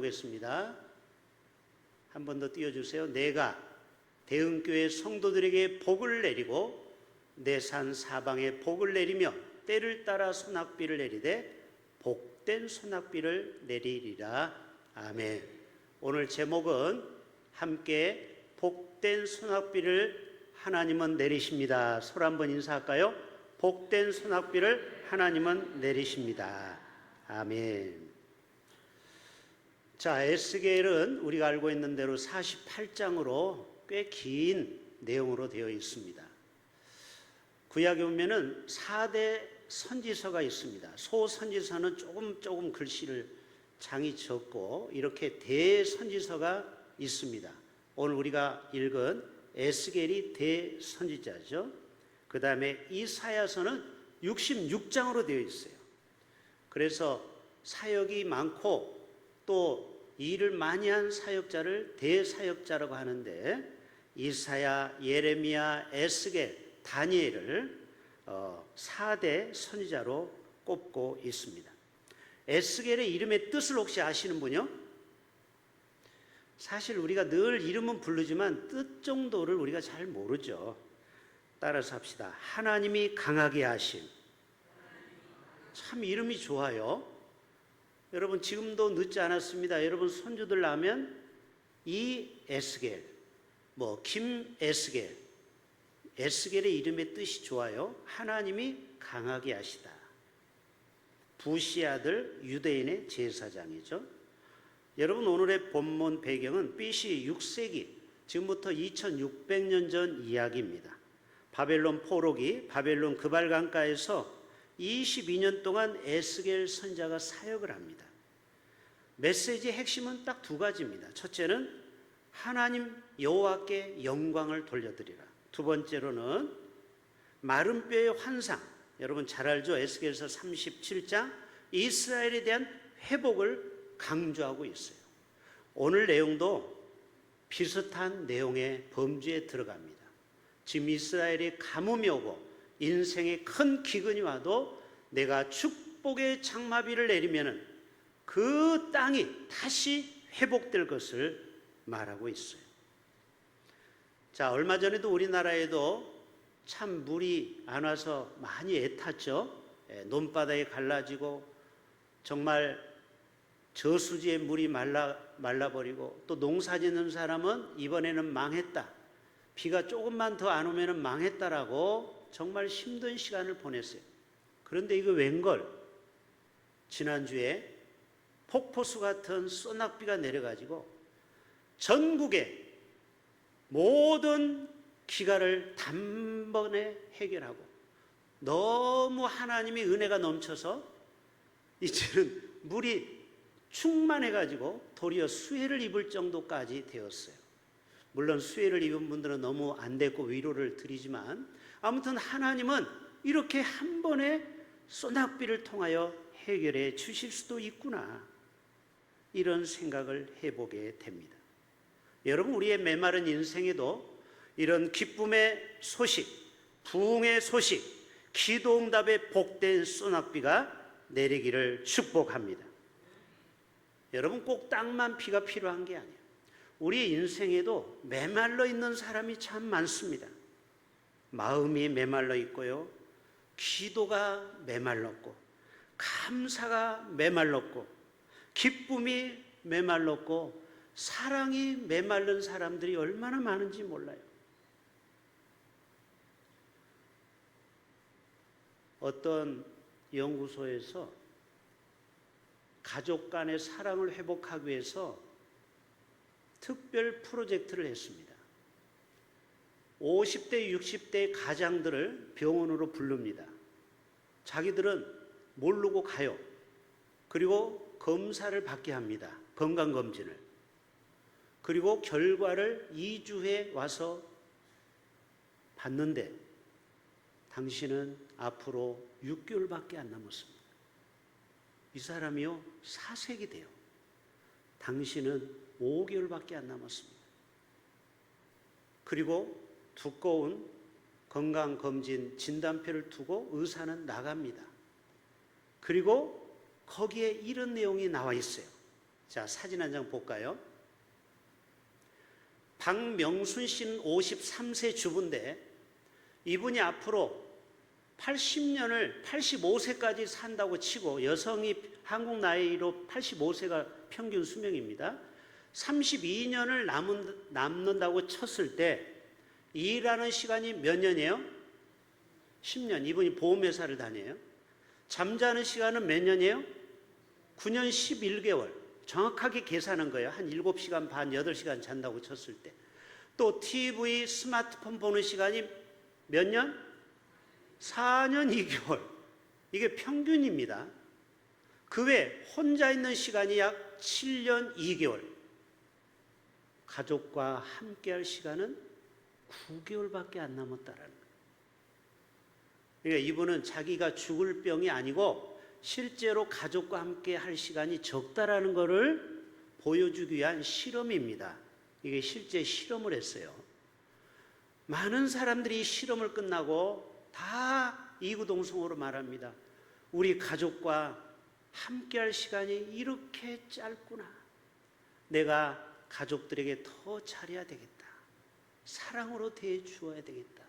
보겠습니다. 한 번 더 띄워주세요. 내가 대흥교회 성도들에게 복을 내리고 내 산 사방에 복을 내리며 때를 따라 소낙비를 내리되 복된 소낙비를 내리리라. 아멘. 오늘 제목은 함께 복된 소낙비를 하나님은 내리십니다. 서로 한번 인사할까요? 복된 소낙비를 하나님은 내리십니다. 아멘. 자, 에스겔은 우리가 알고 있는 대로 48장으로 꽤 긴 내용으로 되어 있습니다. 구약에 보면은 4대 선지서가 있습니다. 소선지서는 조금 글씨를 장이 적고 이렇게 대선지서가 있습니다. 오늘 우리가 읽은 에스겔이 대선지자죠. 그 다음에 이사야서는 66장으로 되어 있어요. 그래서 사역이 많고 또 일을 많이 한 사역자를 대사역자라고 하는데 이사야, 예레미야, 에스겔, 다니엘을 4대 선지자로 꼽고 있습니다. 에스겔의 이름의 뜻을 혹시 아시는 분이요? 사실 우리가 늘 이름은 부르지만 뜻 정도를 우리가 잘 모르죠. 따라서 합시다. 하나님이 강하게 하심. 참 이름이 좋아요. 여러분 지금도 늦지 않았습니다. 여러분 손주들 낳으면 이 에스겔, 김 에스겔, 에스겔의 이름의 뜻이 좋아요. 하나님이 강하게 하시다. 부시 아들 유대인의 제사장이죠. 여러분 오늘의 본문 배경은 BC 6세기, 지금부터 2600년 전 이야기입니다. 바벨론 포로기, 바벨론 그발강가에서 22년 동안 에스겔 선지자가 사역을 합니다. 메시지의 핵심은 딱 두 가지입니다. 첫째는 하나님 여호와께 영광을 돌려드리라. 두 번째로는 마른 뼈의 환상, 여러분 잘 알죠? 에스겔서 37장 이스라엘에 대한 회복을 강조하고 있어요. 오늘 내용도 비슷한 내용의 범주에 들어갑니다. 지금 이스라엘이 가뭄이 오고 인생에 큰 기근이 와도 내가 축복의 장마비를 내리면은 그 땅이 다시 회복될 것을 말하고 있어요. 자, 얼마 전에도 우리나라에도 참 물이 안 와서 많이 애탔죠. 논바다에 갈라지고 정말 저수지에 물이 말라버리고 또 농사 짓는 사람은 이번에는 망했다. 비가 조금만 더 안 오면 망했다라고 정말 힘든 시간을 보냈어요. 그런데 이거 웬걸? 지난주에 폭포수 같은 소낙비가 내려가지고 전국의 모든 기가를 단번에 해결하고 너무 하나님의 은혜가 넘쳐서 이제는 물이 충만해가지고 도리어 수해를 입을 정도까지 되었어요. 물론 수해를 입은 분들은 너무 안 됐고 위로를 드리지만 아무튼 하나님은 이렇게 한 번에 소낙비를 통하여 해결해 주실 수도 있구나, 이런 생각을 해보게 됩니다. 여러분 우리의 메마른 인생에도 이런 기쁨의 소식, 부흥의 소식, 기도응답의 복된 소낙비가 내리기를 축복합니다. 여러분 꼭 땅만 비가 필요한 게 아니에요. 우리 인생에도 메말라 있는 사람이 참 많습니다. 마음이 메말라 있고요, 기도가 메말랐고, 감사가 메말랐고, 기쁨이 메말랐고, 사랑이 메말른 사람들이 얼마나 많은지 몰라요. 어떤 연구소에서 가족 간의 사랑을 회복하기 위해서 특별 프로젝트를 했습니다. 50대, 60대 가장들을 병원으로 부릅니다. 자기들은 모르고 가요. 그리고 검사를 받게 합니다. 건강검진을. 그리고 결과를 2주 후에 와서 받는데 당신은 앞으로 6개월밖에 안 남았습니다. 이 사람이요, 사색이 돼요. 당신은 5개월밖에 안 남았습니다. 그리고 두꺼운 건강검진 진단표를 두고 의사는 나갑니다. 그리고 거기에 이런 내용이 나와 있어요. 자, 사진 한 장 볼까요? 박명순 씨는 53세 주부인데 이분이 앞으로 80년을 85세까지 산다고 치고, 여성이 한국 나이로 85세가 평균 수명입니다. 32년을 남는다고 쳤을 때 일하는 시간이 몇 년이에요? 10년. 이분이 보험회사를 다녀요. 잠자는 시간은 몇 년이에요? 9년 11개월. 정확하게 계산한 거예요. 한 7시간 반, 8시간 잔다고 쳤을 때. 또 TV, 스마트폰 보는 시간이 몇 년? 4년 2개월. 이게 평균입니다. 그 외 혼자 있는 시간이 약 7년 2개월. 가족과 함께할 시간은 9개월밖에 안 남았다라는 거예요. 그러니까 이분은 자기가 죽을 병이 아니고 실제로 가족과 함께 할 시간이 적다라는 것을 보여주기 위한 실험입니다. 이게 실제 실험을 했어요. 많은 사람들이 실험을 끝나고 다 이구동성으로 말합니다. 우리 가족과 함께할 시간이 이렇게 짧구나. 내가 가족들에게 더 잘해야 되겠다. 사랑으로 대해 주어야 되겠다.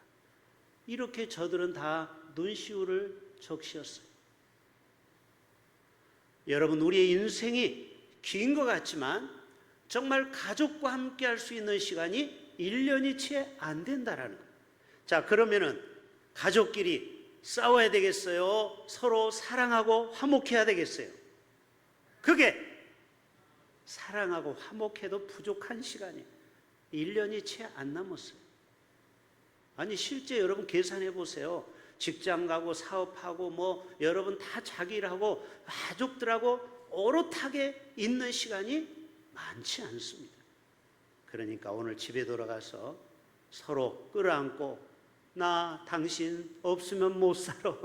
이렇게 저들은 다 눈시울을 적시었어요. 여러분, 우리의 인생이 긴 것 같지만 정말 가족과 함께 할 수 있는 시간이 1년이 채 안 된다라는 거예요. 자, 그러면은 가족끼리 싸워야 되겠어요? 서로 사랑하고 화목해야 되겠어요? 그게 사랑하고 화목해도 부족한 시간이 1년이 채 안 남았어요. 아니, 실제 여러분 계산해 보세요. 직장 가고 사업하고 뭐 여러분 다 자기 일하고 가족들하고 오롯하게 있는 시간이 많지 않습니다. 그러니까 오늘 집에 돌아가서 서로 끌어안고 나 당신 없으면 못 살아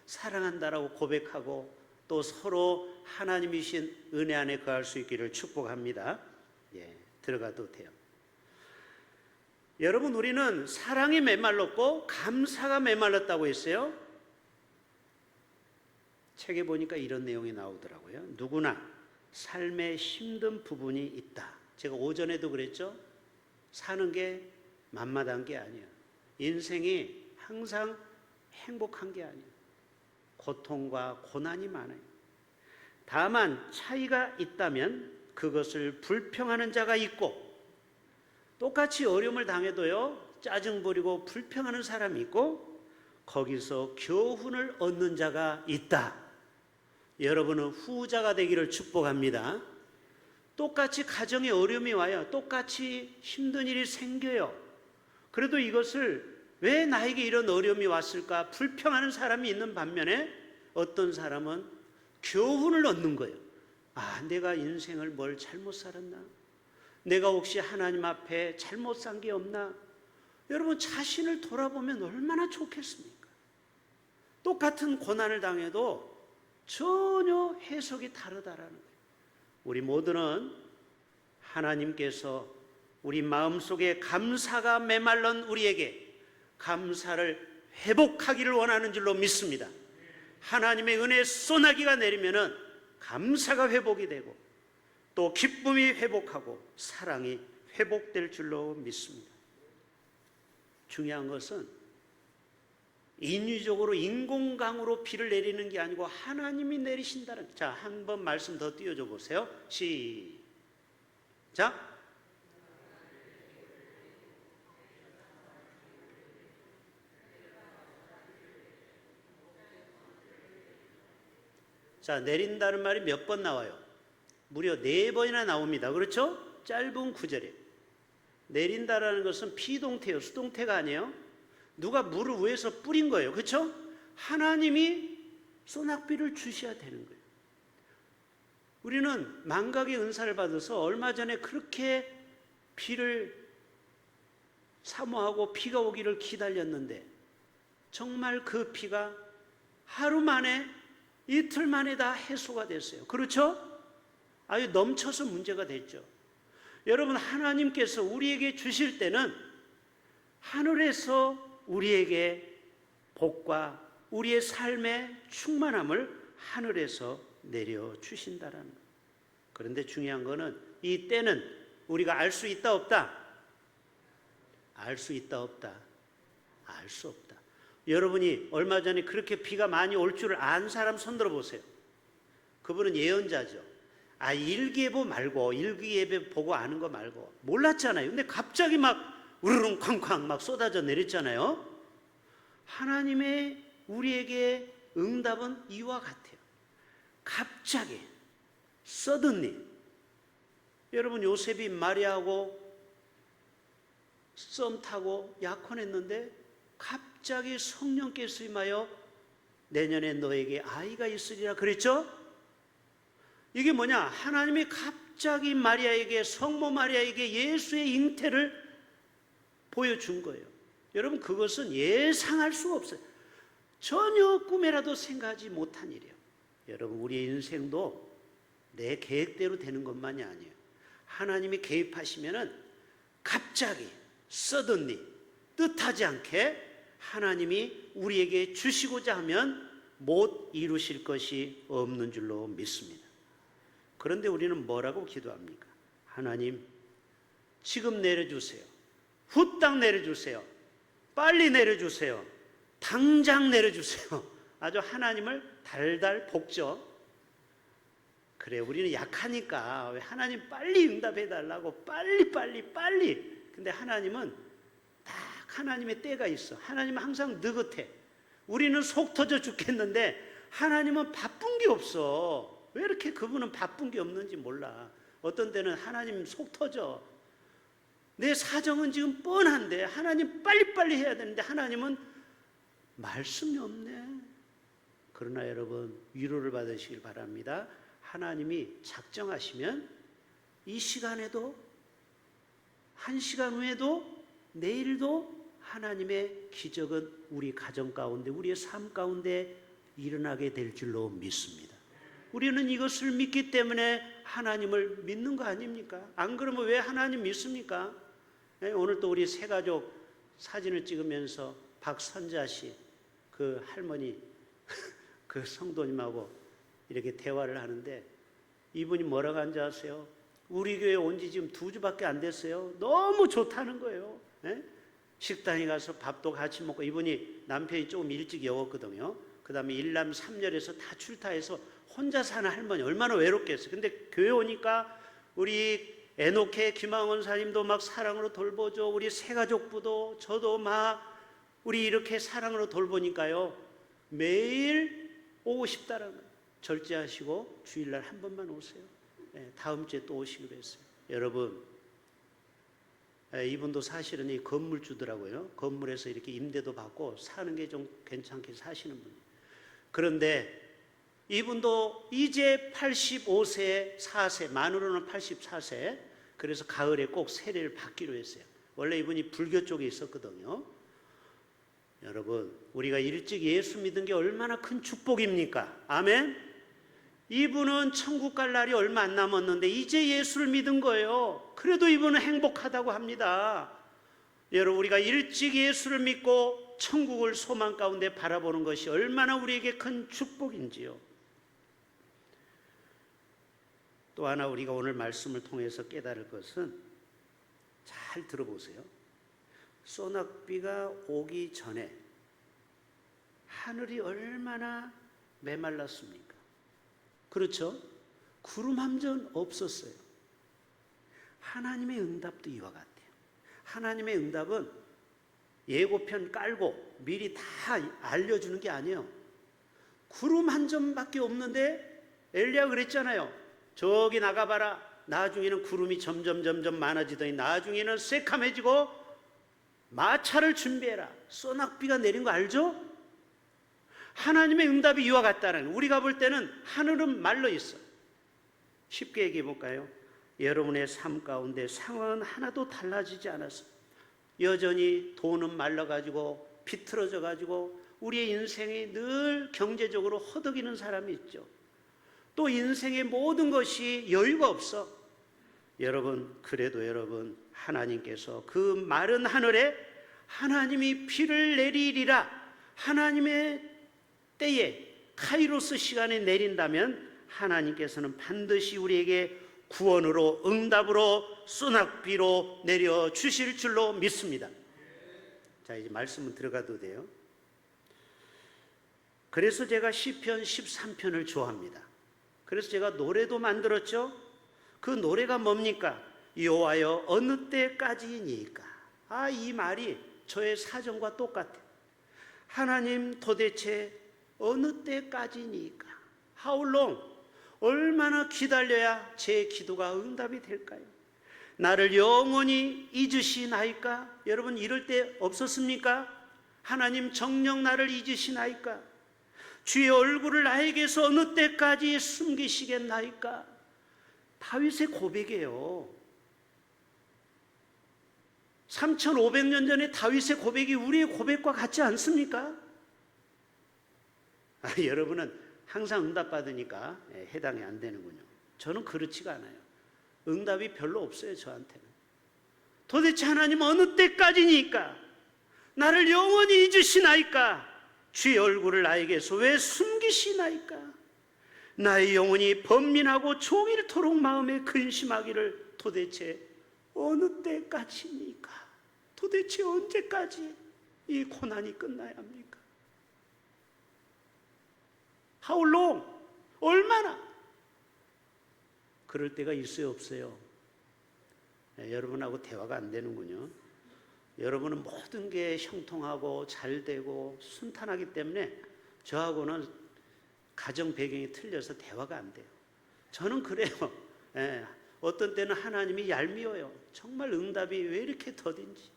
사랑한다라고 고백하고 또 서로 하나님이신 은혜 안에 거할 수 있기를 축복합니다. 예, 들어가도 돼요. 여러분, 우리는 사랑이 메말랐고 감사가 메말랐다고 했어요. 책에 보니까 이런 내용이 나오더라고요. 누구나 삶에 힘든 부분이 있다. 제가 오전에도 그랬죠. 사는 게 만마다한 게 아니에요. 인생이 항상 행복한 게 아니에요. 고통과 고난이 많아요. 다만 차이가 있다면 그것을 불평하는 자가 있고, 똑같이 어려움을 당해도요, 짜증 부리고 불평하는 사람이 있고, 거기서 교훈을 얻는 자가 있다. 여러분은 후자가 되기를 축복합니다. 똑같이 가정에 어려움이 와요. 똑같이 힘든 일이 생겨요. 그래도 이것을 왜 나에게 이런 어려움이 왔을까 불평하는 사람이 있는 반면에 어떤 사람은 교훈을 얻는 거예요. 아, 내가 인생을 뭘 잘못 살았나? 내가 혹시 하나님 앞에 잘못 산 게 없나? 여러분, 자신을 돌아보면 얼마나 좋겠습니까? 똑같은 고난을 당해도 전혀 해석이 다르다라는 거예요. 우리 모두는 하나님께서 우리 마음속에 감사가 메말른 우리에게 감사를 회복하기를 원하는 줄로 믿습니다. 하나님의 은혜의 소나기가 내리면은 감사가 회복이 되고 또 기쁨이 회복하고 사랑이 회복될 줄로 믿습니다. 중요한 것은 인위적으로 인공강으로 비를 내리는 게 아니고 하나님이 내리신다는. 자, 한 번 말씀 더 띄워줘 보세요. 시작. 자, 내린다는 말이 몇 번 나와요? 무려 4번이나 나옵니다. 그렇죠? 짧은 구절에. 내린다라는 것은 비동태예요. 수동태가 아니에요. 누가 물을 위에서 뿌린 거예요. 그렇죠? 하나님이 소낙비를 주셔야 되는 거예요. 우리는 망각의 은사를 받아서 얼마 전에 그렇게 비를 사모하고 비가 오기를 기다렸는데 정말 그 비가 하루 만에 이틀 만에 다 해소가 됐어요. 그렇죠? 아주 넘쳐서 문제가 됐죠. 여러분, 하나님께서 우리에게 주실 때는 하늘에서 우리에게 복과 우리의 삶의 충만함을 하늘에서 내려주신다라는 거예요. 그런데 중요한 거는 이 때는 우리가 알 수 있다 없다? 알 수 있다 없다? 알 수 없다. 여러분이 얼마 전에 그렇게 비가 많이 올 줄을 안 사람 손들어 보세요. 그분은 예언자죠. 일기예보 말고, 일기예보 보고 아는 거 말고 몰랐잖아요. 근데 갑자기 막 우르릉 쾅쾅 막 쏟아져 내렸잖아요. 하나님의 우리에게 응답은 이와 같아요. 갑자기 suddenly. 여러분, 요셉이 마리아하고 썸 타고 약혼했는데 갑자기 성령께서 임하여 내년에 너에게 아이가 있으리라 그랬죠? 이게 뭐냐? 하나님이 갑자기 마리아에게, 성모 마리아에게 예수의 잉태를 보여준 거예요. 여러분, 그것은 예상할 수가 없어요. 전혀 꿈에라도 생각하지 못한 일이에요. 여러분, 우리의 인생도 내 계획대로 되는 것만이 아니에요. 하나님이 개입하시면은 갑자기 suddenly, 뜻하지 않게 하나님이 우리에게 주시고자 하면 못 이루실 것이 없는 줄로 믿습니다. 그런데 우리는 뭐라고 기도합니까? 하나님, 지금 내려주세요. 후딱 내려주세요. 빨리 내려주세요. 당장 내려주세요. 아주 하나님을 달달 볶죠. 그래, 우리는 약하니까 왜 하나님 빨리 응답해 달라고 빨리. 근데 하나님은 딱 하나님의 때가 있어. 하나님은 항상 느긋해. 우리는 속 터져 죽겠는데 하나님은 바쁜 게 없어. 왜 이렇게 그분은 바쁜 게 없는지 몰라. 어떤 때는 하나님 속 터져. 내 사정은 지금 뻔한데 하나님 빨리 해야 되는데 하나님은 말씀이 없네. 그러나 여러분, 위로를 받으시길 바랍니다. 하나님이 작정하시면 이 시간에도, 한 시간 후에도, 내일도 하나님의 기적은 우리 가정 가운데, 우리의 삶 가운데 일어나게 될 줄로 믿습니다. 우리는 이것을 믿기 때문에 하나님을 믿는 거 아닙니까? 안 그러면 왜 하나님 믿습니까? 오늘 또 우리 세 가족 사진을 찍으면서 박선자 씨, 그 할머니, 그 성도님하고 이렇게 대화를 하는데 이분이 뭐라고 하는지 아세요? 우리 교회 온 지 지금 2주밖에 안 됐어요. 너무 좋다는 거예요. 식당에 가서 밥도 같이 먹고, 이분이 남편이 조금 일찍 여웠거든요. 그 다음에 일남 3열에서 다 출타해서 혼자 사는 할머니 얼마나 외롭겠어요. 근데 교회 오니까 우리 에녹회 김항원 사님도 막 사랑으로 돌보죠. 우리 새가족부도, 저도 막 우리 이렇게 사랑으로 돌보니까요, 매일 오고 싶다라는 거예요. 절제하시고 주일날 한 번만 오세요. 다음 주에 또 오시기로 했어요. 여러분, 이분도 사실은 이 건물주더라고요. 건물에서 이렇게 임대도 받고 사는 게 좀 괜찮게 사시는 분. 그런데 이분도 이제 85세, 4세, 만으로는 84세. 그래서 가을에 꼭 세례를 받기로 했어요. 원래 이분이 불교 쪽에 있었거든요. 여러분, 우리가 일찍 예수 믿은 게 얼마나 큰 축복입니까? 아멘? 이분은 천국 갈 날이 얼마 안 남았는데 이제 예수를 믿은 거예요. 그래도 이분은 행복하다고 합니다. 여러분, 우리가 일찍 예수를 믿고 천국을 소망 가운데 바라보는 것이 얼마나 우리에게 큰 축복인지요. 또 하나 우리가 오늘 말씀을 통해서 깨달을 것은, 잘 들어보세요. 소낙비가 오기 전에 하늘이 얼마나 메말랐습니까? 그렇죠? 구름 한 점 없었어요. 하나님의 응답도 이와 같아요. 하나님의 응답은 예고편 깔고 미리 다 알려주는 게 아니에요. 구름 한 점밖에 없는데 엘리야가 그랬잖아요. 저기 나가봐라. 나중에는 구름이 점점 많아지더니 나중에는 새카매지고 마차를 준비해라. 소낙비가 내린 거 알죠? 하나님의 응답이 이와 같다는, 우리가 볼 때는 하늘은 말라 있어. 쉽게 얘기해 볼까요? 여러분의 삶 가운데 상황은 하나도 달라지지 않았어. 여전히 돈은 말라가지고 비틀어져가지고 우리의 인생이 늘 경제적으로 허덕이는 사람이 있죠. 또 인생의 모든 것이 여유가 없어. 여러분, 그래도 여러분, 하나님께서 그 마른 하늘에 하나님이 비를 내리리라, 하나님의 때에 카이로스 시간에 내린다면 하나님께서는 반드시 우리에게 구원으로 응답으로 소낙비로 내려 주실 줄로 믿습니다. 자, 이제 말씀은 들어가도 돼요. 그래서 제가 시편 13편을 좋아합니다. 그래서 제가 노래도 만들었죠. 그 노래가 뭡니까? 여호와여 어느 때까지니까. 이 말이 저의 사정과 똑같아요. 하나님 도대체 어느 때까지니까? How long? 얼마나 기다려야 제 기도가 응답이 될까요? 나를 영원히 잊으시나이까? 여러분 이럴 때 없었습니까? 하나님 정녕 나를 잊으시나이까? 주의 얼굴을 나에게서 어느 때까지 숨기시겠나이까? 다윗의 고백이에요. 3500년 전에 다윗의 고백이 우리의 고백과 같지 않습니까? 여러분은 항상 응답받으니까 해당이 안 되는군요. 저는 그렇지가 않아요. 응답이 별로 없어요, 저한테는. 도대체 하나님 어느 때까지니까? 나를 영원히 잊으시나이까? 주의 얼굴을 나에게서 왜 숨기시나이까? 나의 영혼이 번민하고 종일토록 마음에 근심하기를 도대체 어느 때까지니까? 도대체 언제까지 이 고난이 끝나야 합니까? How long? 얼마나? 그럴 때가 있어요, 없어요? 여러분하고 대화가 안 되는군요. 여러분은 모든 게 형통하고 잘 되고 순탄하기 때문에 저하고는 가정 배경이 틀려서 대화가 안 돼요. 저는 그래요. 어떤 때는 하나님이 얄미워요. 정말 응답이 왜 이렇게 더딘지.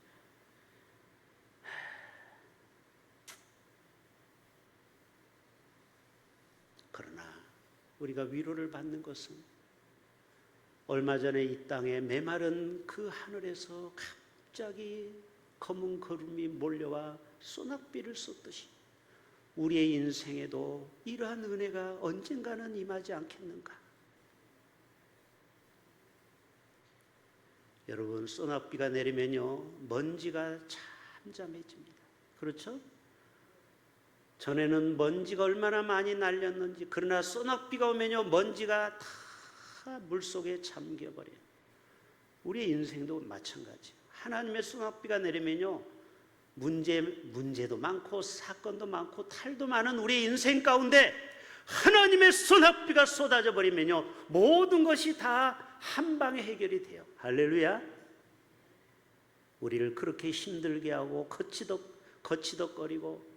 그러나 우리가 위로를 받는 것은 얼마 전에 이 땅에 메마른 그 하늘에서 갑자기 검은 구름이 몰려와 소낙비를 쏟듯이 우리의 인생에도 이러한 은혜가 언젠가는 임하지 않겠는가? 여러분, 소낙비가 내리면요 먼지가 잠잠해집니다. 그렇죠? 전에는 먼지가 얼마나 많이 날렸는지. 그러나 소낙비가 오면요 먼지가 다 물속에 잠겨버려요. 우리의 인생도 마찬가지예요. 하나님의 소낙비가 내리면요 문제도 많고 사건도 많고 탈도 많은 우리의 인생 가운데 하나님의 소낙비가 쏟아져 버리면요 모든 것이 다 한 방에 해결이 돼요. 할렐루야. 우리를 그렇게 힘들게 하고 거치덕거리고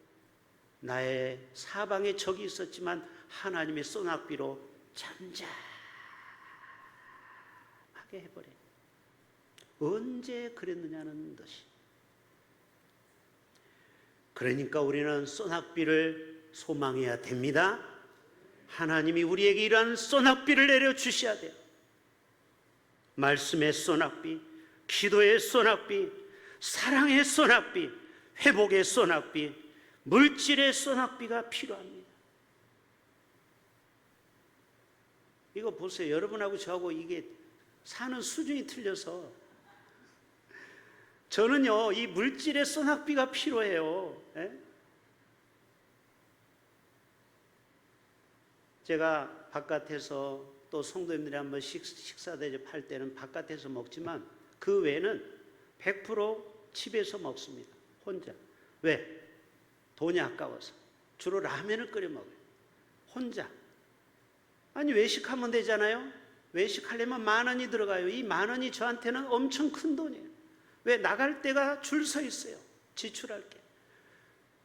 나의 사방에 적이 있었지만 하나님의 소낙비로 잠잠하게 해버려요. 언제 그랬느냐는 듯이. 그러니까 우리는 소낙비를 소망해야 됩니다. 하나님이 우리에게 이러한 소낙비를 내려주셔야 돼요. 말씀의 소낙비, 기도의 소낙비, 사랑의 소낙비, 회복의 소낙비, 물질의 소낙비가 필요합니다. 이거 보세요. 여러분하고 저하고 이게 사는 수준이 틀려서 저는요 이 물질의 소낙비가 필요해요. 제가 바깥에서 또 성도님들이 한번 식사 대접할 때는 바깥에서 먹지만 그 외에는 100% 집에서 먹습니다. 혼자. 왜? 돈이 아까워서. 주로 라면을 끓여 먹어요. 혼자. 아니 외식하면 되잖아요. 외식하려면 10,000원이 들어가요. 이 10,000원이 저한테는 엄청 큰 돈이에요. 왜? 나갈 때가 줄 서 있어요. 지출할 게.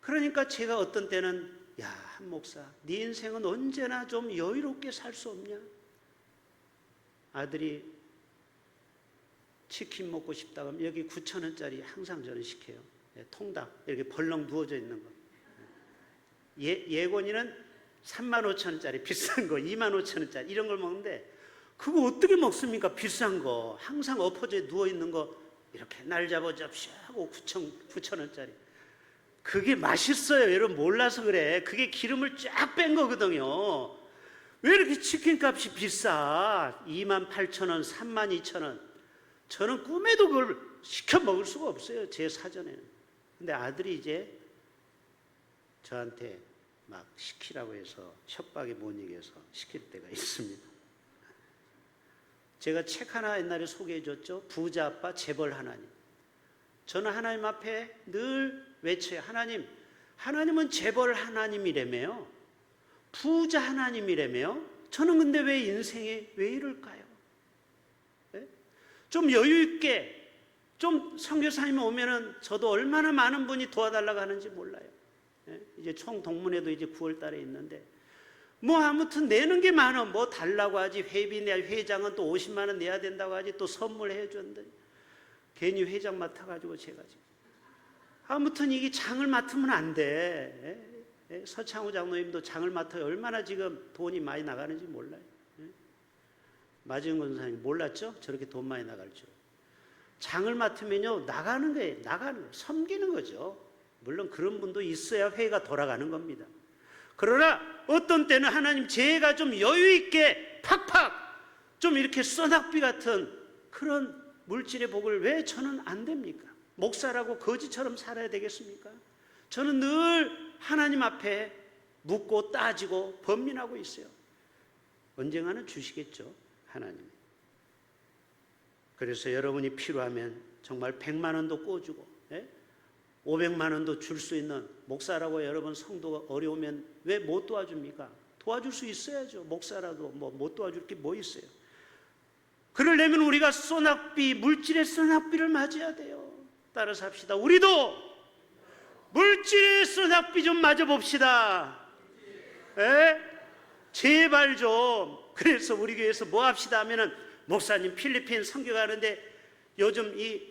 그러니까 제가 어떤 때는 야, 한 목사, 네 인생은 언제나 좀 여유롭게 살 수 없냐? 아들이 치킨 먹고 싶다 그러면 여기 9,000원짜리 항상 저는 시켜요. 통닭 이렇게 벌렁 누워져 있는 거. 예곤이는 35,000원짜리 비싼 거 25,000원짜리 이런 걸 먹는데 그거 어떻게 먹습니까? 비싼 거 항상 엎어져 누워있는 거 이렇게 날 잡아 잡시 하고 9,000원짜리 그게 맛있어요. 여러분 몰라서 그래. 그게 기름을 쫙 뺀 거거든요. 왜 이렇게 치킨 값이 비싸? 28,000원, 32,000원. 저는 꿈에도 그걸 시켜 먹을 수가 없어요. 제 사전에는. 근데 아들이 이제 저한테 막 시키라고 해서 협박에 못 이겨서 시킬 때가 있습니다. 제가 책 하나 옛날에 소개해 줬죠. 부자 아빠 재벌 하나님. 저는 하나님 앞에 늘 외쳐요. 하나님은 재벌 하나님이라며요. 부자 하나님이라며요. 저는 근데 왜 인생에 왜 이럴까요? 네? 좀 여유 있게 좀 선교사님이 오면은 저도 얼마나 많은 분이 도와달라고 하는지 몰라요. 네? 이제 총 동문회도 이제 9월 달에 있는데 뭐 아무튼 내는 게 많아. 뭐 달라고 하지. 회비 내야, 회장은 또 50만 원 내야 된다고 하지. 또 선물해 줬는데 괜히 회장 맡아가지고 제가 지금 아무튼 이게 장을 맡으면 안 돼. 서창우 장로님도 장을 맡아요. 얼마나 지금 돈이 많이 나가는지 몰라요. 마지은 권사님 몰랐죠? 저렇게 돈 많이 나갈 줄. 장을 맡으면요 나가는 거예요. 섬기는 거죠. 물론 그런 분도 있어야 회가 돌아가는 겁니다. 그러나 어떤 때는 하나님 제가 좀 여유 있게 팍팍 좀 이렇게 써낙비 같은 그런 물질의 복을 왜 저는 안 됩니까? 목사라고 거지처럼 살아야 되겠습니까? 저는 늘 하나님 앞에 묻고 따지고 번민하고 있어요. 언젠가는 주시겠죠, 하나님. 그래서 여러분이 필요하면 정말 100만 원도 꿔주고 500만 원도 줄 수 있는 목사라고 여러분 성도가 어려우면 왜 못 도와줍니까? 도와줄 수 있어야죠. 목사라도 뭐 못 도와줄 게 뭐 있어요. 그러려면 우리가 소낙비, 물질의 소낙비를 맞아야 돼요. 따라서 합시다. 우리도 물질의 소낙비 좀 맞아봅시다. 제발 좀. 그래서 우리 교회에서 뭐 합시다 하면은 목사님 필리핀 선교 가는데 요즘 이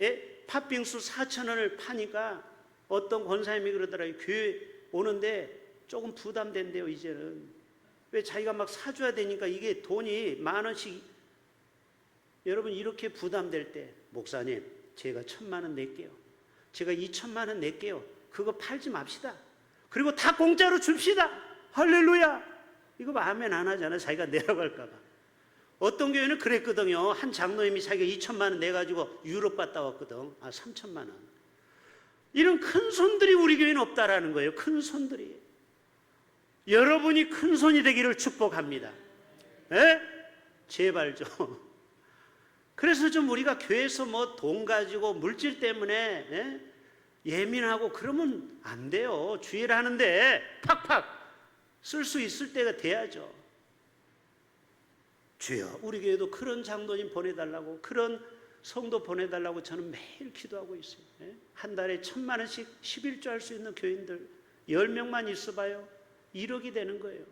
팥빙수 4,000원을 파니까 어떤 권사님이 그러더라고요. 교회 오는데 조금 부담된대요 이제는. 왜 자기가 막 사줘야 되니까 이게 돈이 10,000원씩. 여러분 이렇게 부담될 때 목사님 제가 1,000만 원 낼게요. 제가 2,000만 원 낼게요. 그거 팔지 맙시다. 그리고 다 공짜로 줍시다. 할렐루야. 이거 아멘 안 하잖아요. 자기가 내려갈까 봐. 어떤 교회는 그랬거든요. 한 장로님이 자기가 2,000만 원 내가지고 유럽 갔다 왔거든. 3,000만 원. 이런 큰 손들이 우리 교회는 없다라는 거예요. 큰 손들이. 여러분이 큰 손이 되기를 축복합니다. 제발 좀. 그래서 좀 우리가 교회에서 뭐 돈 가지고 물질 때문에 예민하고 그러면 안 돼요. 주의를 하는데 팍팍 쓸 수 있을 때가 돼야죠. 주여 우리 교회도 그런 장로님 보내달라고, 그런 성도 보내달라고 저는 매일 기도하고 있어요. 한 달에 1,000만 원씩 11조 할 수 있는 교인들 10명만 있어봐요. 1억이 되는 거예요.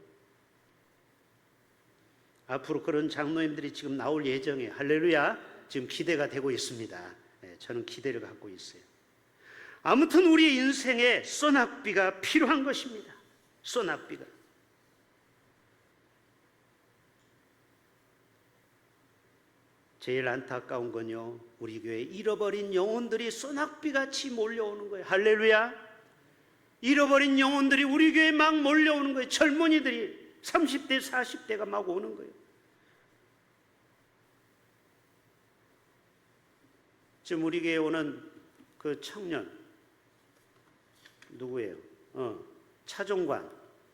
앞으로 그런 장로님들이 지금 나올 예정이에요. 할렐루야. 지금 기대가 되고 있습니다. 저는 기대를 갖고 있어요. 아무튼 우리 인생에 소낙비가 필요한 것입니다. 소낙비가. 제일 안타까운 건요, 우리 교회 잃어버린 영혼들이 소낙비같이 몰려오는 거예요. 할렐루야. 잃어버린 영혼들이 우리 교회에 막 몰려오는 거예요. 젊은이들이 30대 40대가 막 오는 거예요. 지금 우리 교회에 오는 그 청년 누구예요? 차종관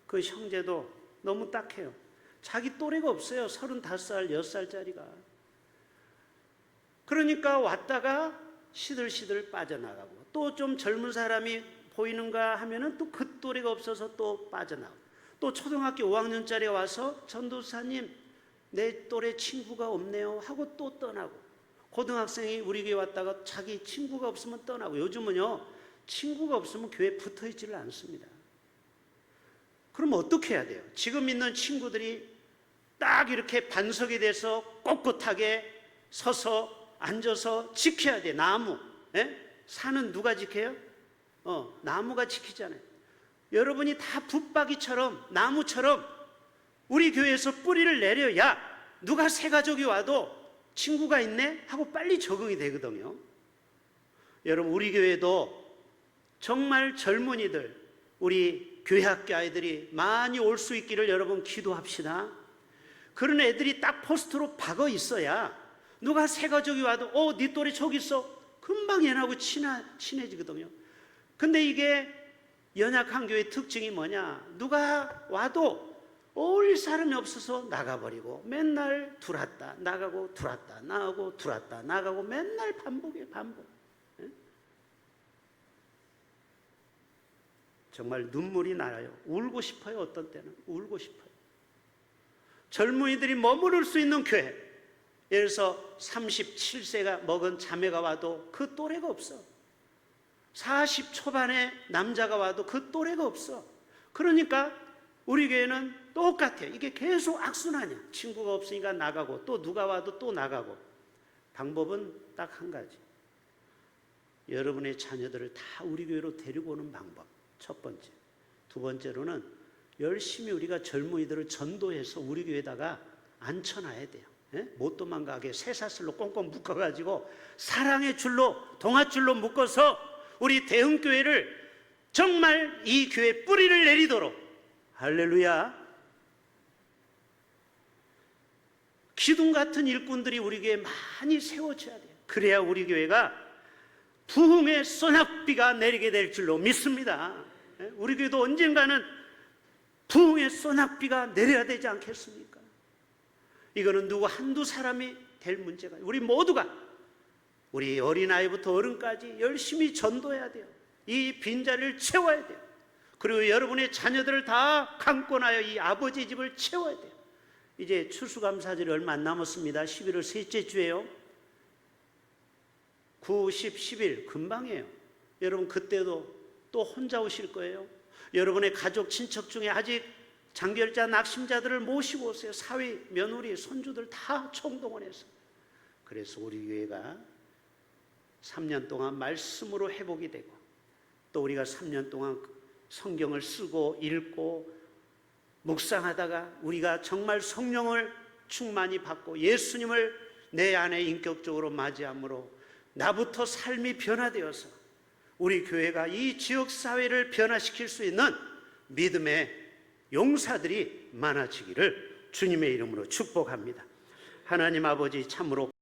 그 형제도 너무 딱해요. 자기 또래가 없어요. 35살 6살짜리가. 그러니까 왔다가 시들시들 빠져나가고, 또 좀 젊은 사람이 보이는가 하면은 또 그 또래가 없어서 또 빠져나가고, 또 초등학교 5학년짜리 와서 전도사님 내 또래 친구가 없네요 하고 또 떠나고, 고등학생이 우리 교회 왔다가 자기 친구가 없으면 떠나고. 요즘은요 친구가 없으면 교회에 붙어있지를 않습니다. 그럼 어떻게 해야 돼요? 지금 있는 친구들이 딱 이렇게 반석이 돼서 꼿꼿하게 서서 앉아서 지켜야 돼. 나무. 산은 누가 지켜요? 나무가 지키잖아요. 여러분이 다 붙박이처럼 나무처럼 우리 교회에서 뿌리를 내려야 누가 새 가족이 와도 친구가 있네 하고 빨리 적응이 되거든요. 여러분 우리 교회도 정말 젊은이들, 우리 교회학교 아이들이 많이 올 수 있기를 여러분 기도합시다. 그런 애들이 딱 포스트로 박어 있어야 누가 새 가족이 와도 네 또래 저기 있어 금방 얘하고 친해지거든요. 근데 이게 연약한 교회의 특징이 뭐냐, 누가 와도 어울릴 사람이 없어서 나가버리고 맨날 들어왔다 나가고 들어왔다 나가고 들어왔다 나가고 맨날 반복이에요. 반복. 예? 정말 눈물이 나요. 울고 싶어요. 어떤 때는 울고 싶어요. 젊은이들이 머무를 수 있는 교회, 예를 들어서 37세가 먹은 자매가 와도 그 또래가 없어. 40 초반의 남자가 와도 그 또래가 없어. 그러니까 우리 교회는 똑같아요. 이게 계속 악순환이야. 친구가 없으니까 나가고 또 누가 와도 또 나가고. 방법은 딱 한 가지. 여러분의 자녀들을 다 우리 교회로 데리고 오는 방법. 첫 번째. 두 번째로는 열심히 우리가 젊은이들을 전도해서 우리 교회에다가 앉혀놔야 돼요. 예? 못 도망가게 쇠사슬로 꽁꽁 묶어가지고 사랑의 줄로 동아줄로 묶어서 우리 대흥교회를 정말 이 교회 뿌리를 내리도록, 할렐루야, 기둥 같은 일꾼들이 우리 교회에 많이 세워져야 돼요. 그래야 우리 교회가 부흥의 소낙비가 내리게 될 줄로 믿습니다. 우리 교회도 언젠가는 부흥의 소낙비가 내려야 되지 않겠습니까? 이거는 누구 한두 사람이 될 문제가 아니에요. 우리 모두가, 우리 어린아이부터 어른까지 열심히 전도해야 돼요. 이 빈자리를 채워야 돼요. 그리고 여러분의 자녀들을 다 강권하여 이 아버지 집을 채워야 돼요. 이제 추수감사절이 얼마 안 남았습니다. 11월 셋째 주에요. 9, 10, 10일 금방이에요. 여러분 그때도 또 혼자 오실 거예요. 여러분의 가족, 친척 중에 아직 장결자, 낙심자들을 모시고 오세요. 사위, 며느리, 손주들 다 총동원해서. 그래서 우리 교회가 3년 동안 말씀으로 회복이 되고, 또 우리가 3년 동안 성경을 쓰고 읽고 묵상하다가 우리가 정말 성령을 충만히 받고 예수님을 내 안에 인격적으로 맞이함으로 나부터 삶이 변화되어서 우리 교회가 이 지역사회를 변화시킬 수 있는 믿음의 용사들이 많아지기를 주님의 이름으로 축복합니다. 하나님 아버지, 참으로